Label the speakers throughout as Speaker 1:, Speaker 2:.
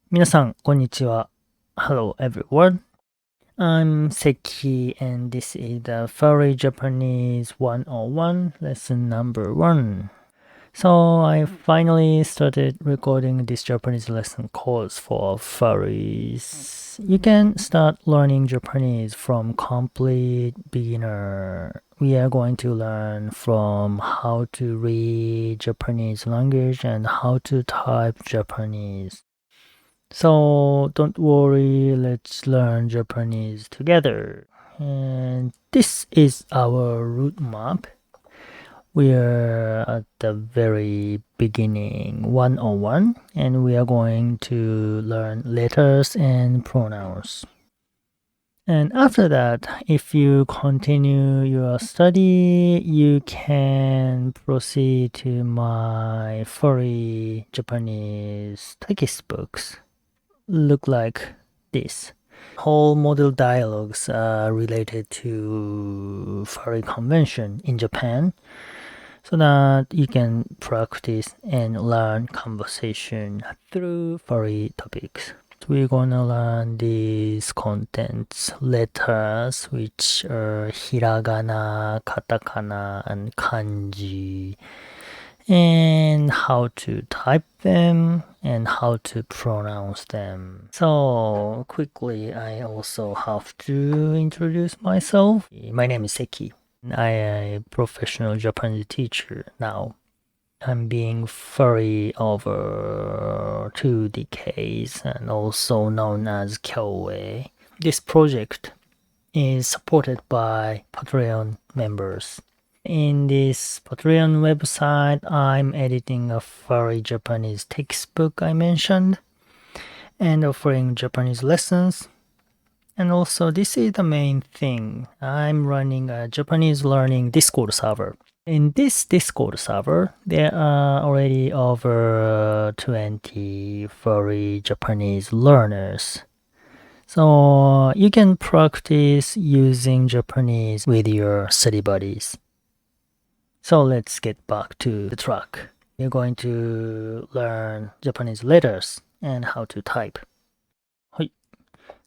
Speaker 1: 皆さん、こんにちは。Hello everyone. I'm Sekki and this is the Furry Japanese 101 lesson number 1. So I finally started recording this Japanese lesson course for furries. You can start learning Japanese from complete beginner. We are going to learn from how to read Japanese language and how to type Japanese. So don't worry, let's learn Japanese together. And this is our route map. We're at the very beginning 101 and we are going to learn letters and pronouns. And after that, if you continue your study, you can proceed to my furry Japanese textbooks. Look like this. Whole model dialogues are related to furry convention in Japan so that you can practice and learn conversation through furry topics. So we're gonna learn these contents, letters, which are hiragana, katakana, and kanji, and how to type them and how to pronounce them. So quickly, I also have to introduce myself. My name is Sekki. I am a professional Japanese teacher now. I'm being furry over 2 decades and also known as Kyoe. This project is supported by Patreon members. In this Patreon website, I'm editing a furry Japanese textbook I mentioned and offering Japanese lessons. And also, this is the main thing. I'm running a Japanese learning Discord server. In this Discord server, there are already over 20 furry Japanese learners. So you can practice using Japanese with your study buddies. So let's get back to the track. You're going to learn Japanese letters and how to type.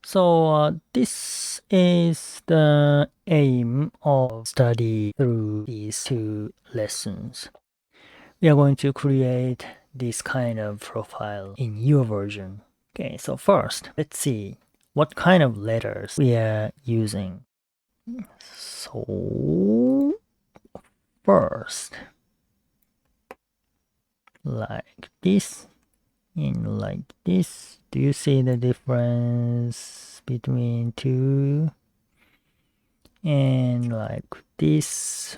Speaker 1: So this is the aim of study through these 2 lessons. We are going to create this kind of profile in your version. Okay, so first, let's see what kind of letters we are using. So first, like this and like this. Do you see the difference between 2? And like this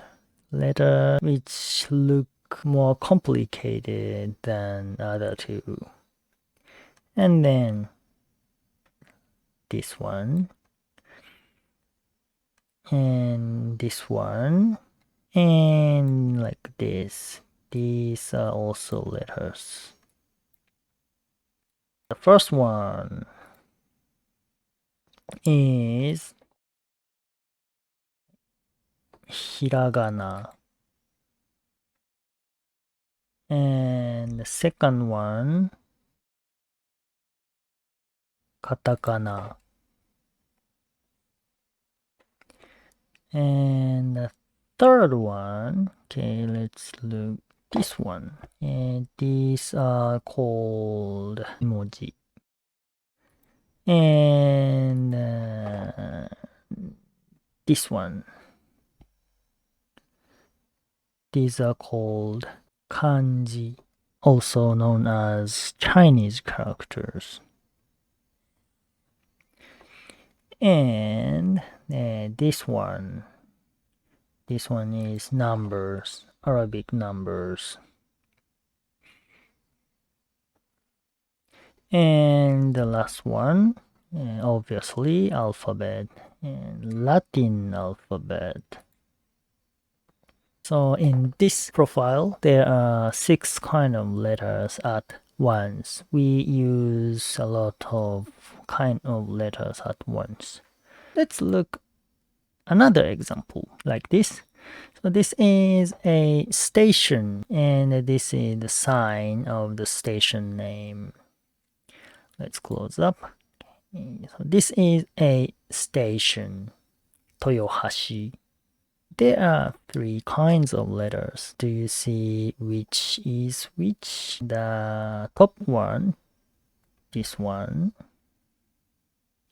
Speaker 1: letter, which look more complicated than other 2. And then this one and this one and like this. These are also letters. The first one is hiragana. And the second one, katakana. And the third one, okay, let's look this one. And these are called emoji. And this one. These are called kanji, also known as Chinese characters. And this one is numbers, Arabic numbers. And the last one, obviously, alphabet and Latin alphabet. So in this profile, there are 6 kind of letters at once. We use a lot of kind of letters at once. Let's look another example like this. So this is a station and this is the sign of the station name. let's close up. So this is a station, Toyohashi. There are 3 kinds of letters. Do you see which is which? The top one, this one,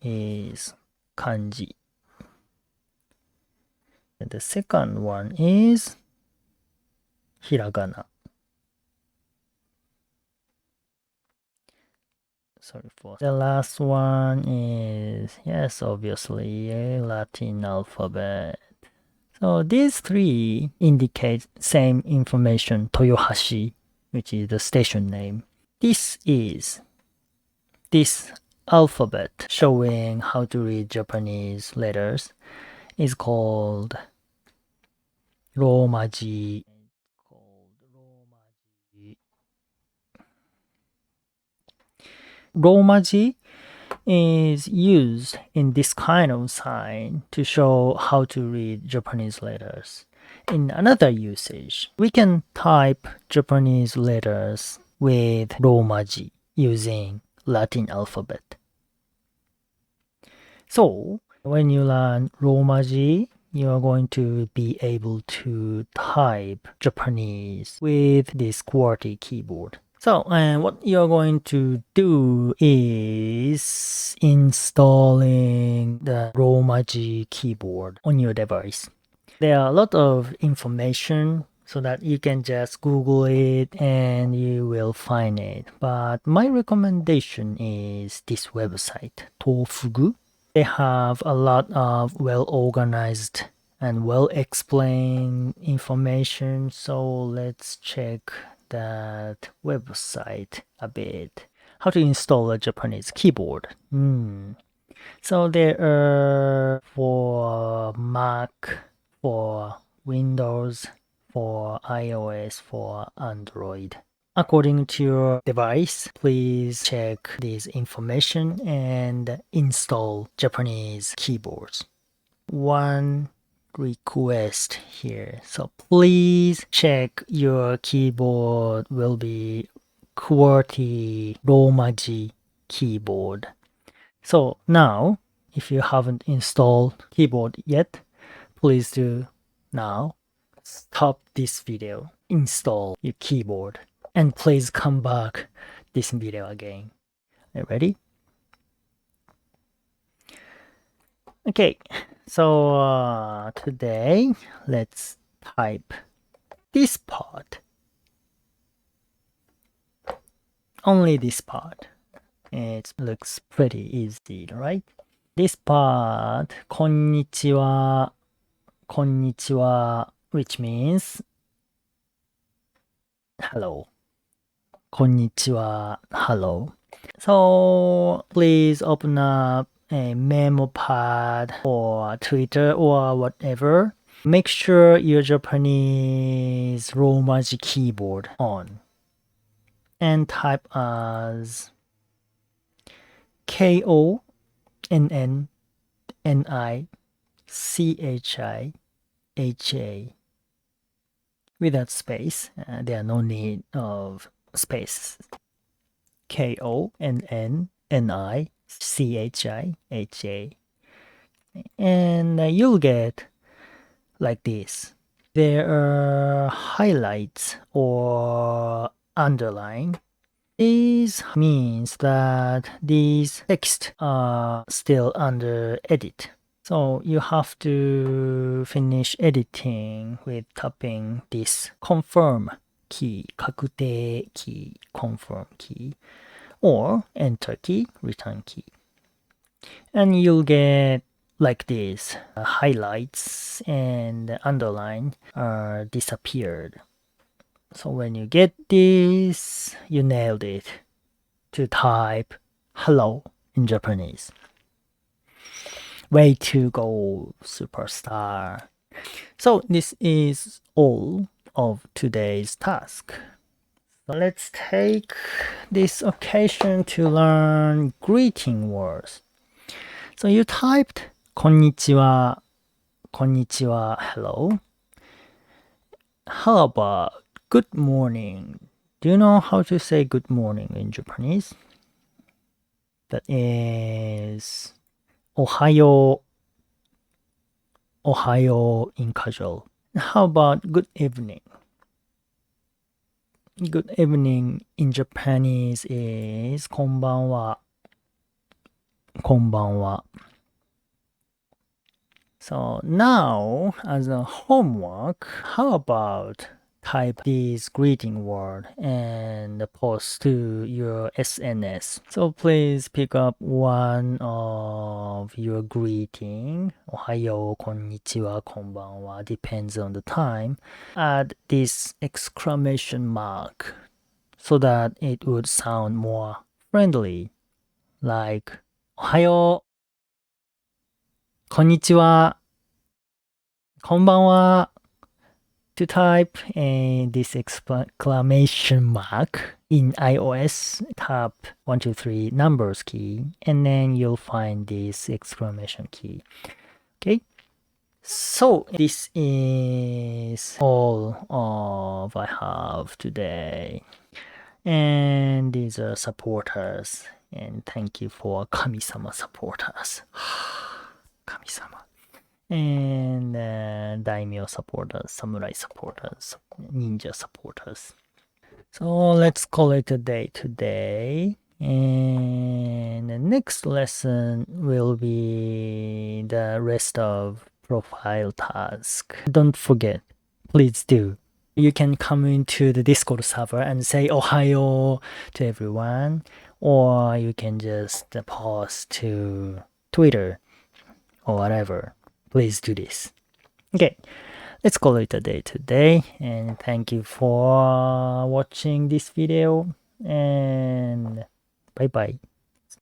Speaker 1: is kanji. And the second one is hiragana. Sorry for the last one is, yes, obviously a Latin alphabet. So these 3 indicate same information, Toyohashi, which is the station name. This alphabet showing how to read Japanese letters is called Romaji. Romaji is used in this kind of sign to show how to read Japanese letters. In another usage, we can type Japanese letters with Romaji using Latin alphabet. So, when you learn Romaji, you are going to be able to type Japanese with this QWERTY keyboard. So, what you're going to do is installing the Romaji keyboard on your device. There are a lot of information so that you can just Google it and you will find it. But my recommendation is this website, Tofugu. They have a lot of well-organized and well-explained information. So let's check that website a bit. How to install a Japanese keyboard. So there are for Mac, for Windows, for iOS, for Android. According to your device, please check this information and install Japanese keyboards. One request here. So please check your keyboard will be QWERTY Romaji keyboard. So now, if you haven't installed keyboard yet, please do now. Stop this video, install your keyboard, and please come back this video again. Are you ready? Okay, so today let's type this part. Only this part. It looks pretty easy, right? This part, konnichiwa, which means hello. Konnichiwa, hello. So please open up a memo pad or Twitter or whatever. Make sure your Japanese Romaji keyboard on. And type as KONNNICHI without space. There are no need of space. KONNNICHI. And you'll get like this. There are highlights or underline. This means that these texts are still under edit. So you have to finish editing with tapping this confirm key, 確定 key, confirm key, or enter key, return key. And you'll get like this. Highlights and underline are disappeared. So when you get this, you nailed it to type hello in Japanese. Way to go, superstar. So this is all of today's task. So let's take this occasion to learn greeting words. So you typed konnichiwa, hello. How about good morning? Do you know how to say good morning in Japanese? That is Ohayo, Ohayo in casual. How about good evening? Good evening in Japanese is こんばんは。こんばんは。So now, as a homework, how about type this greeting word and post to your SNS? So please pick up one of your greeting. おはよう、こんにちは、こんばんは depends on the time. Add this exclamation mark so that it would sound more friendly. Like おはよう、こんにちは、こんばんは. To type this exclamation mark in iOS, tap 123 numbers key, and then you'll find this exclamation key. Okay. So this is all of I have today. And these are supporters. And thank you for Kami-sama supporters. Kami-sama. And daimyo supporters, samurai supporters, ninja supporters. So let's call it a day today. And the next lesson will be the rest of profile task. Don't forget, please do. You can come into the Discord server and say Ohayo to everyone, or you can just post to Twitter or whatever. Please do this. Okay, let's call it a day today. And thank you for watching this video. And bye bye.